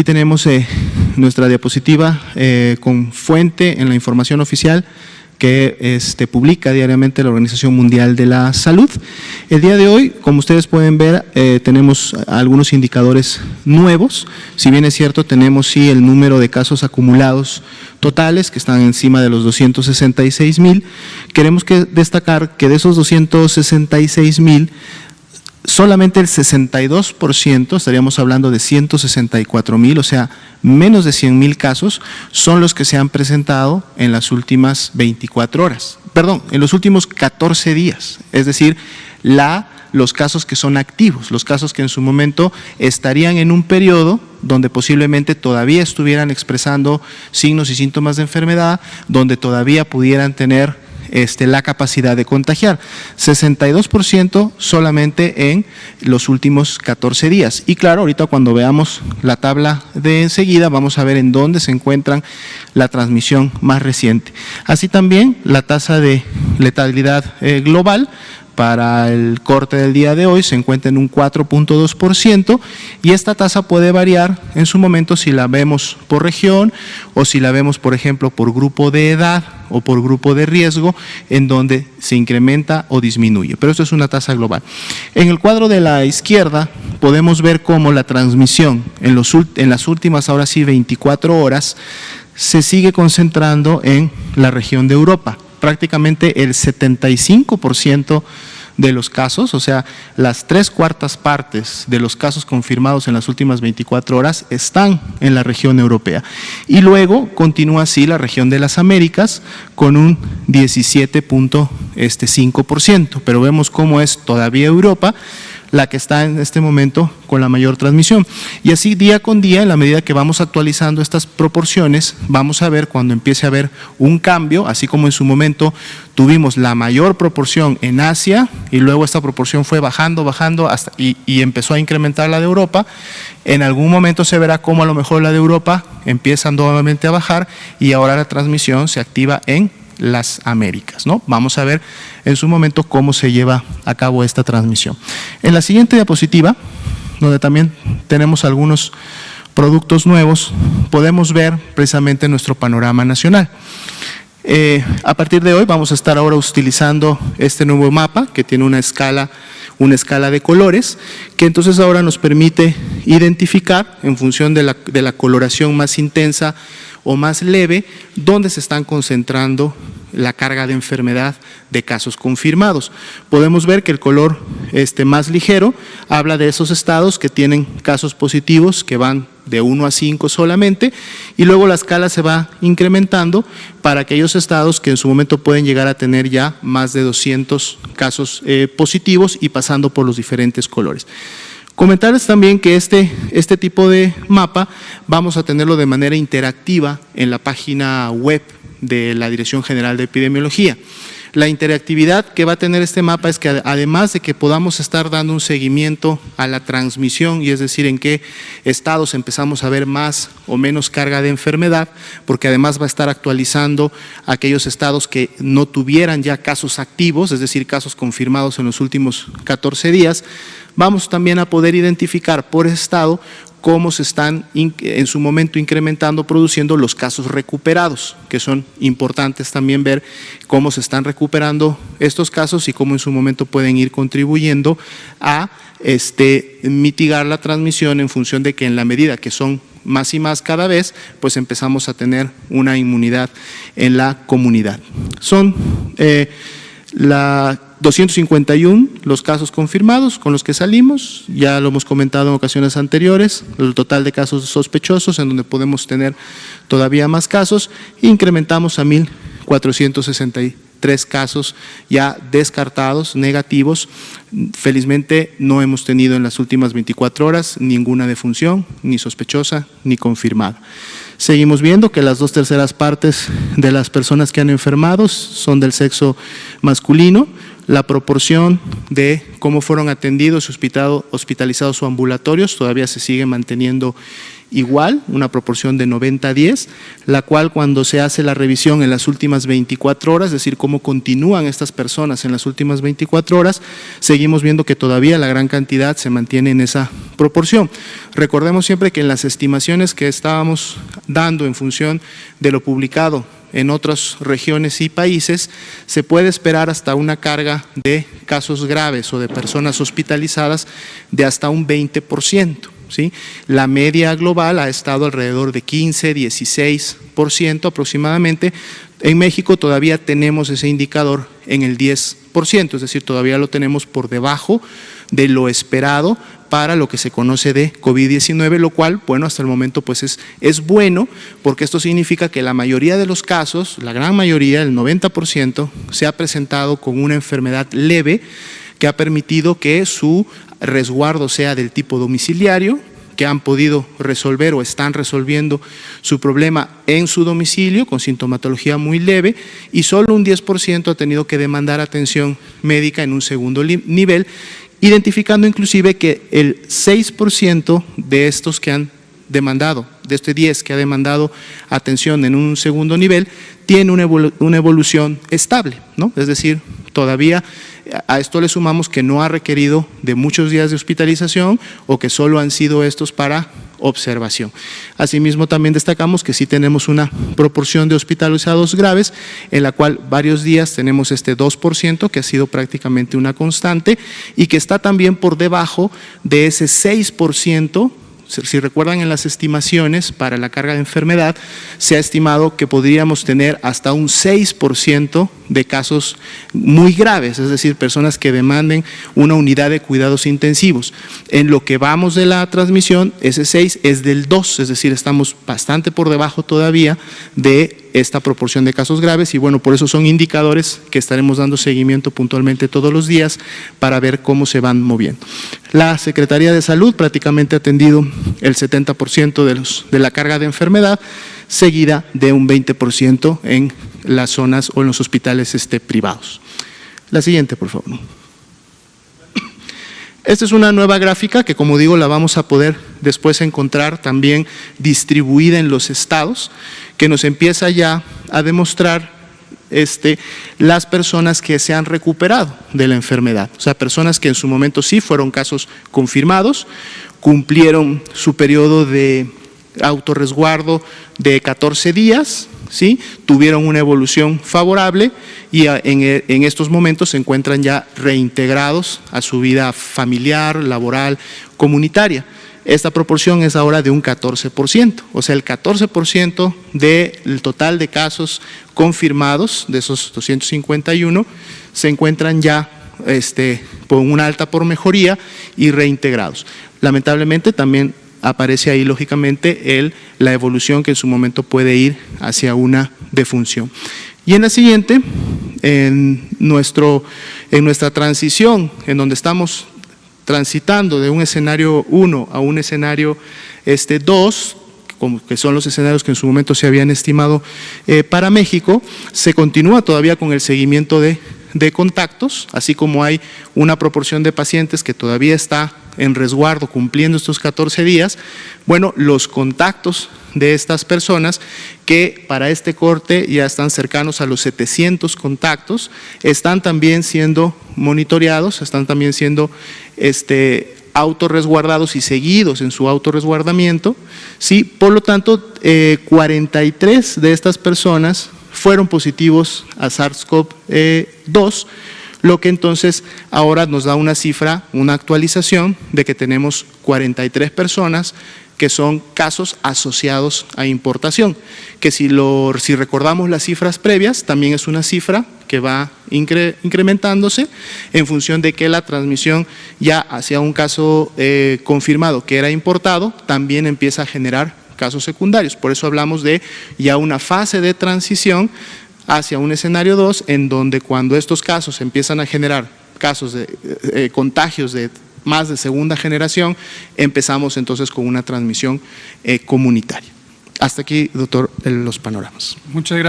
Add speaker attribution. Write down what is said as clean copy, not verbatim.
Speaker 1: Aquí tenemos nuestra diapositiva con fuente en la información oficial que publica diariamente la Organización Mundial de la Salud. El día de hoy, como ustedes pueden ver, tenemos algunos indicadores nuevos. Si bien es cierto, tenemos sí el número de casos acumulados totales que están encima de los 266,000. Queremos destacar que de esos 266,000, solamente el 62%, estaríamos hablando de 164,000, o sea, menos de 100,000 casos, son los que se han presentado en las últimas 24 horas. Perdón, en los últimos 14 días, es decir, los casos que son activos, los casos que en su momento estarían en un periodo donde posiblemente todavía estuvieran expresando signos y síntomas de enfermedad, donde todavía pudieran tener la capacidad de contagiar. 62% solamente en los últimos 14 días. Y claro, ahorita cuando veamos la tabla de enseguida, vamos a ver en dónde se encuentran la transmisión más reciente. Así también la tasa de letalidad global para el corte del día de hoy se encuentra en un 4.2% y esta tasa puede variar en su momento si la vemos por región o si la vemos, por ejemplo, por grupo de edad o por grupo de riesgo, en donde se incrementa o disminuye. Pero esto es una tasa global. En el cuadro de la izquierda podemos ver cómo la transmisión en las últimas, ahora sí, 24 horas, se sigue concentrando en la región de Europa. Prácticamente el 75% de los casos, o sea, las 3/4 partes de los casos confirmados en las últimas 24 horas están en la región europea. Y luego continúa así la región de las Américas con un 17.5%, pero vemos cómo es todavía Europa la que está en este momento con la mayor transmisión. Y así día con día, en la medida que vamos actualizando estas proporciones, vamos a ver cuando empiece a haber un cambio, así como en su momento tuvimos la mayor proporción en Asia y luego esta proporción fue bajando hasta y empezó a incrementar la de Europa. En algún momento se verá cómo a lo mejor la de Europa empieza nuevamente a bajar y ahora la transmisión se activa en las Américas, ¿no? Vamos a ver en su momento cómo se lleva a cabo esta transmisión. En la siguiente diapositiva, donde también tenemos algunos productos nuevos, podemos ver precisamente nuestro panorama nacional. A partir de hoy vamos a estar ahora utilizando este nuevo mapa que tiene una escala de colores, que entonces ahora nos permite identificar en función de la coloración más intensa o más leve, dónde se están concentrando la carga de enfermedad de casos confirmados. Podemos ver que el color más ligero habla de esos estados que tienen casos positivos que van de 1 a 5 solamente, y luego la escala se va incrementando para aquellos estados que en su momento pueden llegar a tener ya más de 200 casos positivos y pasando por los diferentes colores. Comentarles también que este tipo de mapa vamos a tenerlo de manera interactiva en la página web de la Dirección General de Epidemiología. La interactividad que va a tener este mapa es que además de que podamos estar dando un seguimiento a la transmisión, y es decir, en qué estados empezamos a ver más o menos carga de enfermedad, porque además va a estar actualizando aquellos estados que no tuvieran ya casos activos, es decir, casos confirmados en los últimos 14 días, vamos también a poder identificar por estado cómo se están en su momento incrementando, produciendo los casos recuperados, que son importantes también ver cómo se están recuperando estos casos y cómo en su momento pueden ir contribuyendo a mitigar la transmisión en función de que en la medida que son más y más cada vez, pues empezamos a tener una inmunidad en la comunidad. Son 251 los casos confirmados con los que salimos, ya lo hemos comentado en ocasiones anteriores, el total de casos sospechosos en donde podemos tener todavía más casos, incrementamos a 1,463 casos ya descartados, negativos. Felizmente no hemos tenido en las últimas 24 horas ninguna defunción, ni sospechosa, ni confirmada. Seguimos viendo que las 2/3 partes de las personas que han enfermado son del sexo masculino, la proporción de cómo fueron atendidos, hospitalizados o ambulatorios, todavía se sigue manteniendo igual, una proporción de 90-10, la cual cuando se hace la revisión en las últimas 24 horas, es decir, cómo continúan estas personas en las últimas 24 horas, seguimos viendo que todavía la gran cantidad se mantiene en esa proporción. Recordemos siempre que en las estimaciones que estábamos dando en función de lo publicado en otras regiones y países, se puede esperar hasta una carga de casos graves o de personas hospitalizadas de hasta un 20%. ¿Sí? La media global ha estado alrededor de 15, 16% aproximadamente. En México todavía tenemos ese indicador en el 10%, es decir, todavía lo tenemos por debajo de lo esperado para lo que se conoce de COVID-19, lo cual, bueno, hasta el momento pues es bueno, porque esto significa que la mayoría de los casos, la gran mayoría, el 90%, se ha presentado con una enfermedad leve que ha permitido que su resguardo sea del tipo domiciliario, que han podido resolver o están resolviendo su problema en su domicilio con sintomatología muy leve, y solo un 10% ha tenido que demandar atención médica en un segundo nivel, identificando inclusive que el 6% de estos que han demandado, de este 10 que ha demandado atención en un segundo nivel, tiene una evolución estable, ¿no? Es decir, todavía a esto le sumamos que no ha requerido de muchos días de hospitalización o que solo han sido estos para observación. Asimismo, también destacamos que sí tenemos una proporción de hospitalizados graves, en la cual varios días tenemos este 2%, que ha sido prácticamente una constante, y que está también por debajo de ese 6%. Si recuerdan, en las estimaciones para la carga de enfermedad se ha estimado que podríamos tener hasta un 6% de casos muy graves, es decir, personas que demanden una unidad de cuidados intensivos. En lo que vamos de la transmisión, ese 6 es del 2, es decir, estamos bastante por debajo todavía de esta proporción de casos graves, y bueno, por eso son indicadores que estaremos dando seguimiento puntualmente todos los días para ver cómo se van moviendo. La Secretaría de Salud prácticamente ha atendido el 70% de la carga de enfermedad, seguida de un 20% en las zonas o en los hospitales privados. La siguiente, por favor. Esta es una nueva gráfica que, como digo, la vamos a poder después encontrar también distribuida en los estados, que nos empieza ya a demostrar las personas que se han recuperado de la enfermedad. O sea, personas que en su momento sí fueron casos confirmados, cumplieron su periodo de autorresguardo de 14 días, ¿sí? Tuvieron una evolución favorable y en estos momentos se encuentran ya reintegrados a su vida familiar, laboral, comunitaria. Esta proporción es ahora de un 14%, o sea, el 14% del total de casos confirmados, de esos 251, se encuentran ya con una alta por mejoría y reintegrados. Lamentablemente también aparece ahí lógicamente la evolución que en su momento puede ir hacia una defunción. Y en la siguiente, en nuestra transición, en donde estamos transitando de un escenario 1 a un escenario 2, que son los escenarios que en su momento se habían estimado para México, se continúa todavía con el seguimiento de contactos, así como hay una proporción de pacientes que todavía está en resguardo cumpliendo estos 14 días, bueno, los contactos de estas personas que para este corte ya están cercanos a los 700 contactos, están también siendo monitoreados, están también siendo autorresguardados y seguidos en su autorresguardamiento, ¿sí? Por lo tanto, 43 de estas personas fueron positivos a SARS-CoV-2, lo que entonces ahora nos da una cifra, una actualización de que tenemos 43 personas que son casos asociados a importación, que si recordamos las cifras previas, también es una cifra que va incrementándose en función de que la transmisión ya hacia un caso confirmado que era importado, también empieza a generar casos secundarios. Por eso hablamos de ya una fase de transición hacia un escenario 2, en donde cuando estos casos empiezan a generar casos de contagios de más de segunda generación, empezamos entonces con una transmisión comunitaria. Hasta aquí, doctor, los panoramas.
Speaker 2: Muchas gracias.